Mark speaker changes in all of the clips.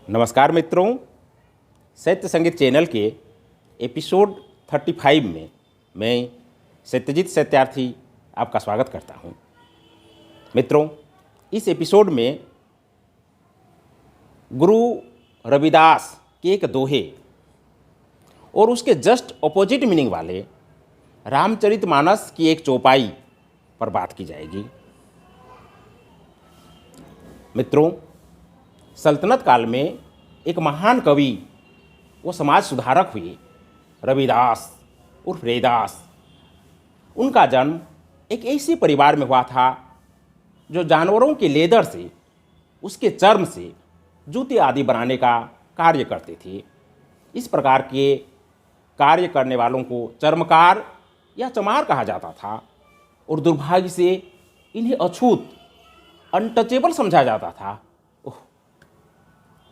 Speaker 1: नमस्कार मित्रों, सत्य संगीत चैनल के एपिसोड 35 में मैं सत्यजीत सत्यार्थी आपका स्वागत करता हूं। मित्रों, इस एपिसोड में गुरु रविदास के एक दोहे और उसके जस्ट ऑपोजिट मीनिंग वाले रामचरितमानस की एक चौपाई पर बात की जाएगी। मित्रों, सल्तनत काल में एक महान कवि व समाज सुधारक हुए रविदास उर्फ रैदास। उनका जन्म एक ऐसे परिवार में हुआ था जो जानवरों के लेदर से, उसके चर्म से जूते आदि बनाने का कार्य करते थे। इस प्रकार के कार्य करने वालों को चर्मकार या चमार कहा जाता था और दुर्भाग्य से इन्हें अछूत, अनटचेबल समझा जाता था।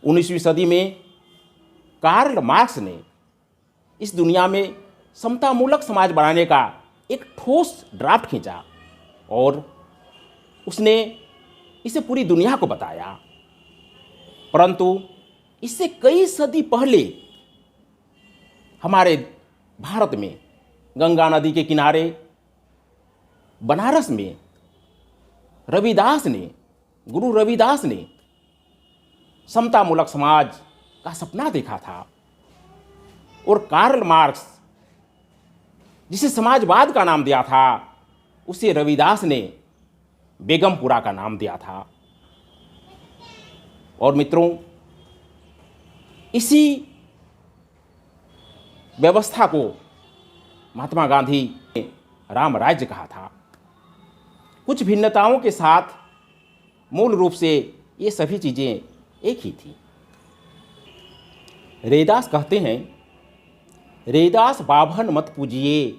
Speaker 1: 19वीं सदी में कार्ल मार्क्स ने इस दुनिया में समतामूलक समाज बनाने का एक ठोस ड्राफ्ट खींचा और उसने इसे पूरी दुनिया को बताया। परंतु इससे कई सदी पहले हमारे भारत में गंगा नदी के किनारे बनारस में गुरु रविदास ने समतामूलक समाज का सपना देखा था और कार्ल मार्क्स, जिसे समाजवाद का नाम दिया था, उसे रविदास ने बेगमपुरा का नाम दिया था। और मित्रों, इसी व्यवस्था को महात्मा गांधी ने राम राज्य कहा था। कुछ भिन्नताओं के साथ मूल रूप से ये सभी चीज़ें एक ही थी। रैदास कहते हैं, रैदास बाभन मत पूजिए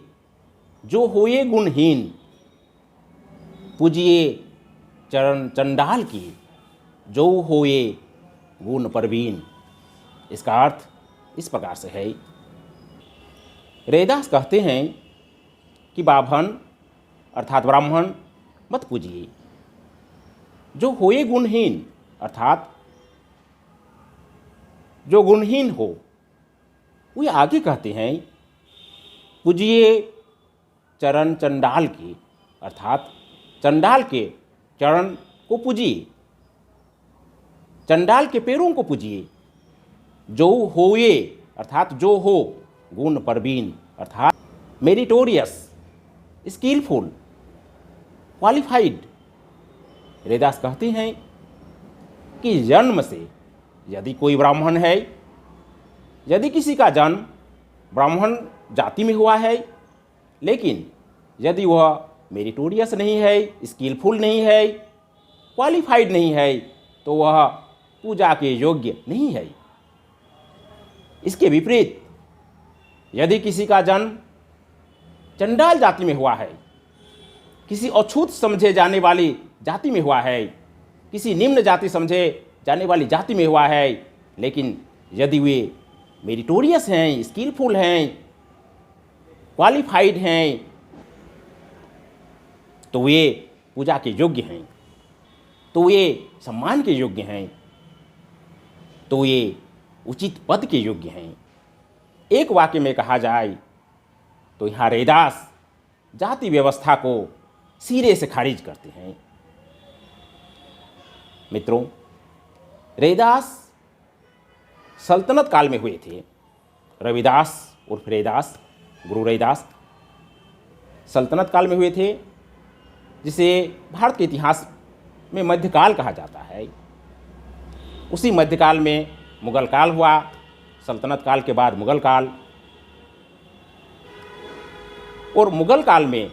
Speaker 1: जो होए गुणहीन, पूजिए चरण चंडाल की जो होए गुण परवीन। इसका अर्थ इस प्रकार से है। रैदास कहते हैं कि बाभन अर्थात ब्राह्मण मत पूजिए, जो होए गुणहीन अर्थात जो गुणहीन हो। वे आगे कहते हैं, पूजिए चरण चंडाल की अर्थात चंडाल के चरण को पूजिए, चंडाल के पैरों को पूजिए। जो होए अर्थात जो हो, गुण परवीन अर्थात मेरिटोरियस, स्किलफुल, क्वालिफाइड। रैदास कहते हैं कि जन्म से यदि कोई ब्राह्मण है, यदि किसी का जन्म ब्राह्मण जाति में हुआ है, लेकिन यदि वह मेरिटोरियस नहीं है, स्किलफुल नहीं है, क्वालिफाइड नहीं है, तो वह पूजा के योग्य नहीं है। इसके विपरीत यदि किसी का जन्म चंडाल जाति में हुआ है, किसी अछूत समझे जाने वाली जाति में हुआ है, किसी निम्न जाति समझे जाने वाली जाति में हुआ है, लेकिन यदि वे मेरिटोरियस हैं, स्किलफुल हैं, क्वालिफाइड हैं, तो वे पूजा के योग्य हैं, तो वे सम्मान के योग्य हैं, तो वे उचित पद के योग्य हैं। एक वाक्य में कहा जाए तो यहाँ रैदास जाति व्यवस्था को सिरे से खारिज करते हैं। मित्रों, रैदास सल्तनत काल में हुए थे। रविदास उर्फ रैदास, गुरु रैदास सल्तनत काल में हुए थे, जिसे भारत के इतिहास में मध्यकाल कहा जाता है। उसी मध्यकाल में मुगल काल हुआ, सल्तनत काल के बाद मुगल काल। और मुगल काल में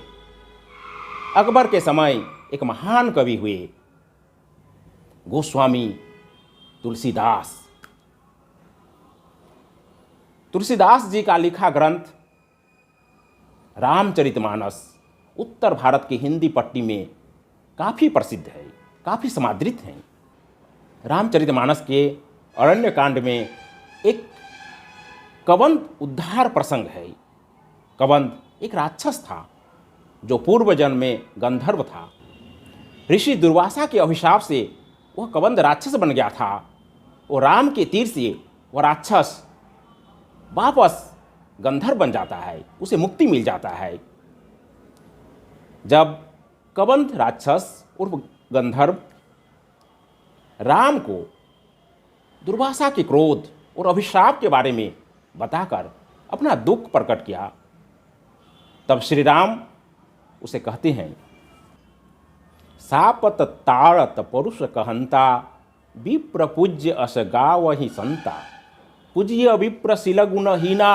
Speaker 1: अकबर के समय एक महान कवि हुए, गोस्वामी तुलसीदास। तुलसीदास जी का लिखा ग्रंथ रामचरितमानस उत्तर भारत की हिंदी पट्टी में काफ़ी प्रसिद्ध है, काफ़ी समादृत है। रामचरितमानस के अरण्य कांड में एक कबंध उद्धार प्रसंग है। कबंध एक राक्षस था जो पूर्व जन्म में गंधर्व था। ऋषि दुर्वासा के अभिशाप से वह कबंध राक्षस बन गया था वो राम के तीर से वह राक्षस वापस गंधर्व बन जाता है, उसे मुक्ति मिल जाता है। जब कबंध राक्षस उर्फ गंधर्व राम को दुर्वासा के क्रोध और अभिशाप के बारे में बताकर अपना दुख प्रकट किया, तब श्री राम उसे कहते हैं, सापत ताड़त परुष कहंता विप्र पूज्य अस गावहि संता पूज्य विप्र शिल गुणहीना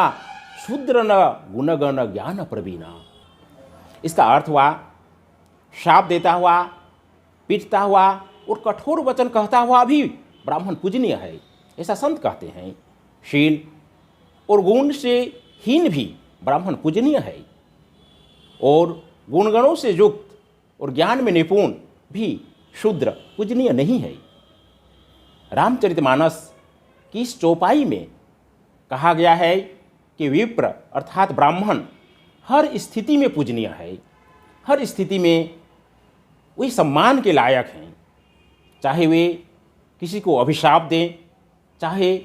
Speaker 1: शूद्र न गुणगण ज्ञान प्रवीणा। इसका अर्थ हुआ, शाप देता हुआ, पीटता हुआ और कठोर वचन कहता हुआ भी ब्राह्मण पूजनीय है, ऐसा संत कहते हैं। शील और गुण से हीन भी ब्राह्मण पूजनीय है और गुणगणों से युक्त और ज्ञान में निपुण भी शूद्र पूजनीय नहीं है। रामचरितमानस की इस चौपाई में कहा गया है कि विप्र अर्थात ब्राह्मण हर स्थिति में पूजनीय है, हर स्थिति में वे सम्मान के लायक हैं, चाहे वे किसी को अभिशाप दें, चाहे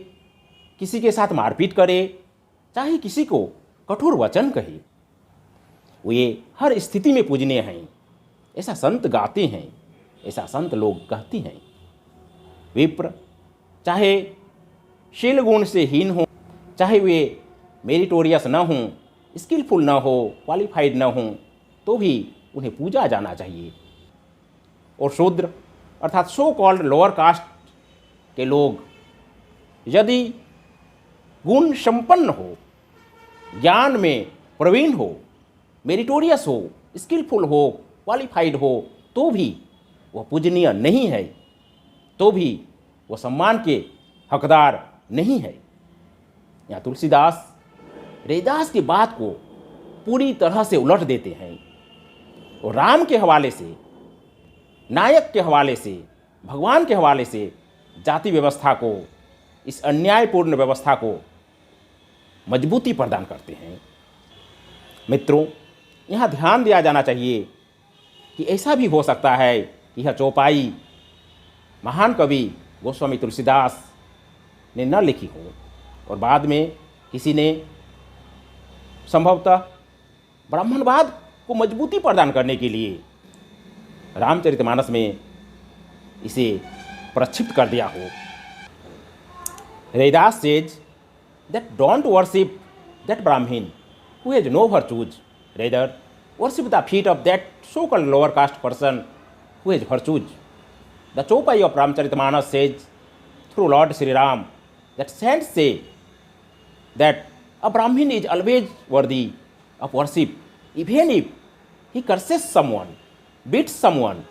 Speaker 1: किसी के साथ मारपीट करे, चाहे किसी को कठोर वचन कहे, वे हर स्थिति में पूजनीय हैं, ऐसा संत गाते हैं, ऐसा संत लोग कहते हैं। विप्र चाहे शील गुण से हीन हो, चाहे वे मेरिटोरियस न हों, स्किलफुल न हो, क्वालिफाइड न हों, तो भी उन्हें पूजा जाना चाहिए। और शूद्र अर्थात सो कॉल्ड लोअर कास्ट के लोग यदि गुण संपन्न हो, ज्ञान में प्रवीण हो, मेरिटोरियस हो, स्किलफुल हो, क्वालिफाइड हो, तो भी वह पूजनीय नहीं है, तो भी वह सम्मान के हकदार नहीं है। यहाँ तुलसीदास रैदास की बात को पूरी तरह से उलट देते हैं और राम के हवाले से, नायक के हवाले से, भगवान के हवाले से जाति व्यवस्था को, इस अन्यायपूर्ण व्यवस्था को मजबूती प्रदान करते हैं। मित्रों, यहाँ ध्यान दिया जाना चाहिए कि ऐसा भी हो सकता है कि यह चौपाई महान कवि गोस्वामी तुलसीदास ने न लिखी हो और बाद में किसी ने संभवतः ब्राह्मणवाद को मजबूती प्रदान करने के लिए रामचरितमानस में इसे प्रक्षिप्त कर दिया हो। Raidas says that don't worship that Brahmin who has no virtues, rather worship the feet of that so-called lower caste person who has virtues. The Chopai of Ramcharitmanas says through Lord Sri Ram that saints say that a Brahmin is always worthy of worship, even if he curses someone, beats someone,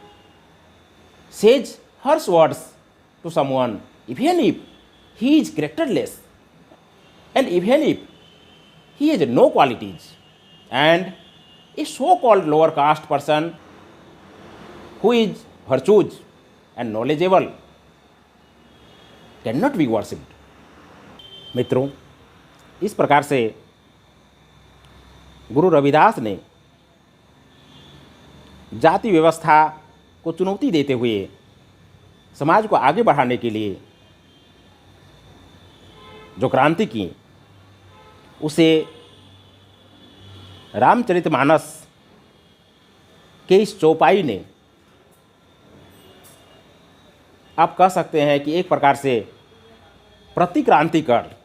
Speaker 1: says harsh words to someone, even if he is characterless, and even if he has no qualities, and a so-called lower caste person who is virtuous and knowledgeable cannot be worshipped. मित्रों, इस प्रकार से गुरु रविदास ने जाति व्यवस्था को चुनौती देते हुए समाज को आगे बढ़ाने के लिए जो क्रांति की, उसे रामचरितमानस के इस चौपाई ने, आप कह सकते हैं कि एक प्रकार से प्रतिक्रांति कर,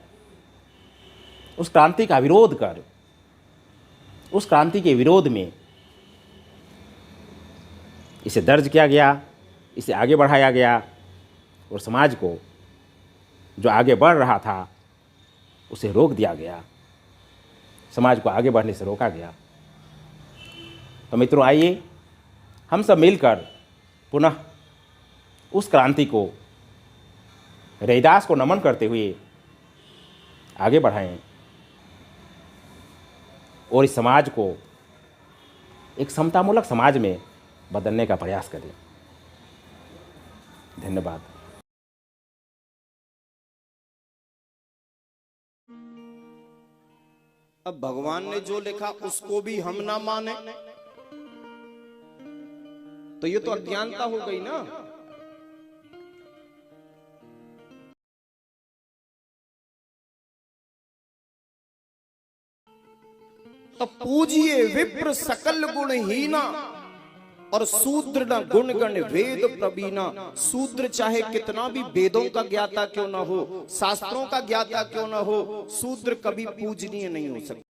Speaker 1: उस क्रांति का विरोध कर, उस क्रांति के विरोध में इसे दर्ज किया गया, इसे आगे बढ़ाया गया और समाज को जो आगे बढ़ रहा था उसे रोक दिया गया, समाज को आगे बढ़ने से रोका गया। तो मित्रों, आइए हम सब मिलकर पुनः उस क्रांति को, रैदास को नमन करते हुए आगे बढ़ाएं और इस समाज को एक समतामूलक समाज में बदलने का प्रयास करें। धन्यवाद।
Speaker 2: अब भगवान ने जो लिखा उसको भी हम ना माने तो ये तो अज्ञानता हो गई ना। तो पूजिए विप्र सकल गुणहीना और शूद्र न गुण गण वेद प्रवीणा। शूद्र चाहे कितना भी वेदों का ज्ञाता क्यों ना हो, शास्त्रों का ज्ञाता क्यों ना हो, शूद्र कभी पूजनीय नहीं हो सकता।